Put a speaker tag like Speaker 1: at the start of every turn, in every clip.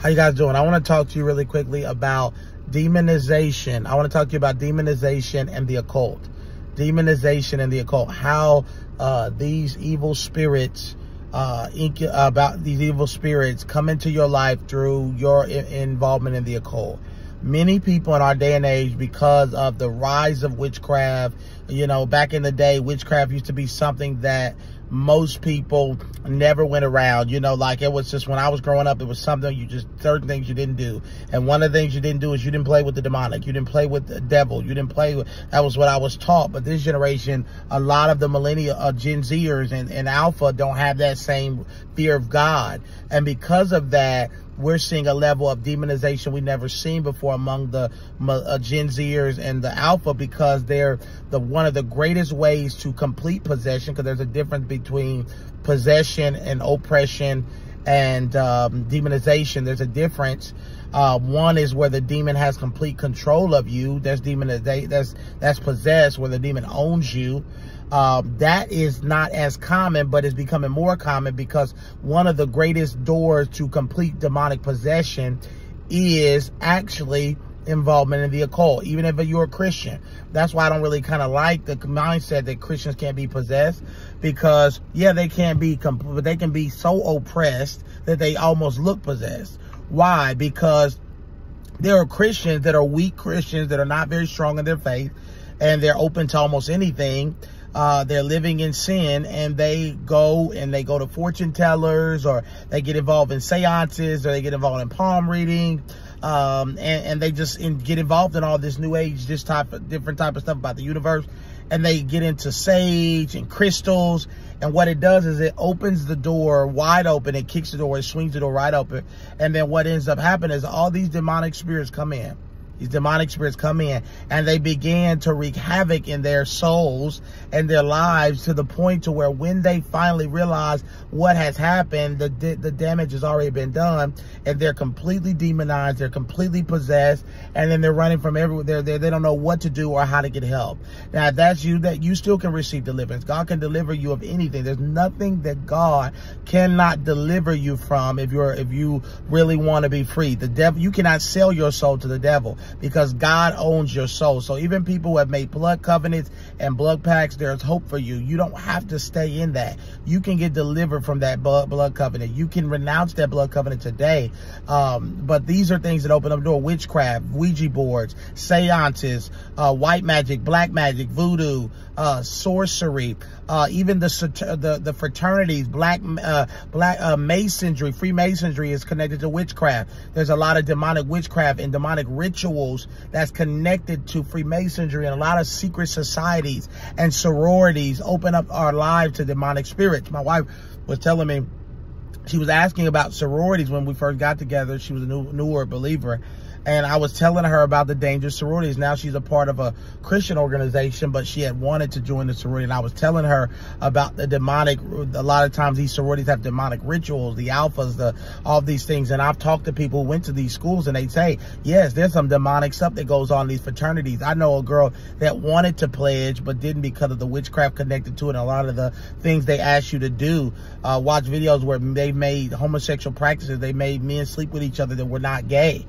Speaker 1: How you guys doing? I want to talk to you really quickly about demonization. I want to talk to you about demonization and the occult. Demonization and the occult. How these evil spirits, come into your life through your involvement in the occult. Many people in our day and age, because of the rise of witchcraft, you know, back in the day, witchcraft used to be something that most people never went around, you know, like it was just, when I was growing up, it was something certain things you didn't do. And one of the things you didn't do is you didn't play with the demonic. You didn't play with the devil. You didn't play with, that was what I was taught. But this generation, a lot of the millennial, Gen Zers and Alpha don't have that same fear of God. And because of that, we're seeing a level of demonization we've never seen before among the Gen Zers and the Alpha, because they're one of the greatest ways to complete possession, because there's a difference between possession and oppression and demonization. There's a difference. One is where the demon has complete control of you. That's possessed, where the demon owns you. That is not as common, but it's becoming more common, because one of the greatest doors to complete demonic possession is actually involvement in the occult, even if you're a Christian. That's why I don't really kind of like the mindset that Christians can't be possessed, because yeah, they can be, but they can be so oppressed that they almost look possessed. Why? Because there are Christians that are weak Christians that are not very strong in their faith, and they're open to almost anything. They're living in sin, and they go to fortune tellers, or they get involved in seances, or they get involved in palm reading, and they just get involved in all this new age, different type of stuff about the universe, and they get into sage and crystals. And what it does is it opens the door wide open. It kicks the door, it swings the door right open. And then what ends up happening is all these demonic spirits come in. These demonic spirits come in, and they begin to wreak havoc in their souls and their lives, to the point to where when they finally realize what has happened, the damage has already been done, and they're completely demonized, they're completely possessed, and then they're running from everywhere. They don't know what to do or how to get help. Now, if that's you, that you still can receive deliverance. God can deliver you of anything. There's nothing that God cannot deliver you from if you really want to be free. The devil, you cannot sell your soul to the devil, because God owns your soul. So even people who have made blood covenants and blood pacts, there's hope for you. You don't have to stay in that. You can get delivered from that blood covenant. You can renounce that blood covenant today. But these are things that open up the door. Witchcraft, Ouija boards, seances, white magic, black magic, voodoo, sorcery, even the fraternities, black masonry, Freemasonry is connected to witchcraft. There's a lot of demonic witchcraft and demonic rituals that's connected to Freemasonry, and a lot of secret societies and sororities open up our lives to demonic spirits. My wife was telling me, she was asking about sororities when we first got together. She was a newer believer. And I was telling her about the dangerous sororities. Now she's a part of a Christian organization, but she had wanted to join the sorority. And I was telling her about the demonic. A lot of times these sororities have demonic rituals, the alphas, all these things. And I've talked to people who went to these schools, and they say, yes, there's some demonic stuff that goes on in these fraternities. I know a girl that wanted to pledge, but didn't, because of the witchcraft connected to it. And a lot of the things they ask you to do, watch videos where they made homosexual practices. They made men sleep with each other that were not gay.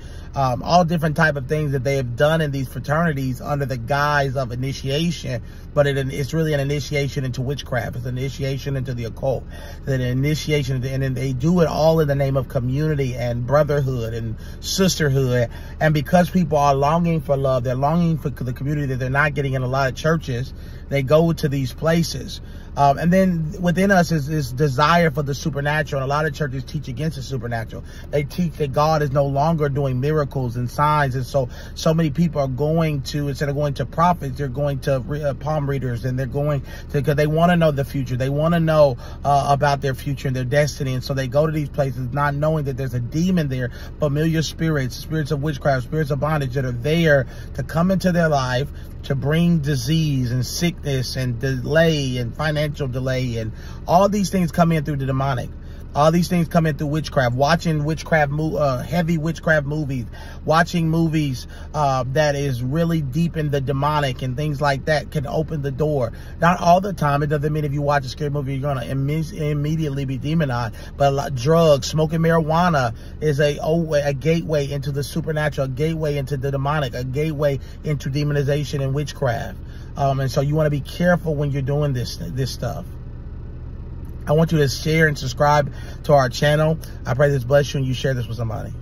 Speaker 1: All different type of things that they have done in these fraternities under the guise of initiation, but it's really an initiation into witchcraft. It's an initiation into the occult. It's an initiation, and then they do it all in the name of community and brotherhood and sisterhood. And because people are longing for love, they're longing for the community that they're not getting in a lot of churches, they go to these places. And then within us is desire for the supernatural. And a lot of churches teach against the supernatural. They teach that God is no longer doing miracles and signs. And so many people are going to, instead of going to prophets, they're going to palm readers, and they're going to, because they want to know the future. They want to know about their future and their destiny. And so they go to these places not knowing that there's a demon there, familiar spirits, spirits of witchcraft, spirits of bondage that are there to come into their life, to bring disease and sickness and delay and financial delay, and all these things come in through the demonic. All these things come in through witchcraft. Watching witchcraft, heavy witchcraft movies, watching movies that is really deep in the demonic and things like that can open the door. Not all the time. It doesn't mean if you watch a scary movie you're gonna immediately be demonized. But drugs, smoking marijuana is a gateway into the supernatural, a gateway into the demonic, a gateway into demonization and witchcraft. And so you want to be careful when you're doing this stuff. I want you to share and subscribe to our channel. I pray this bless you and you share this with somebody.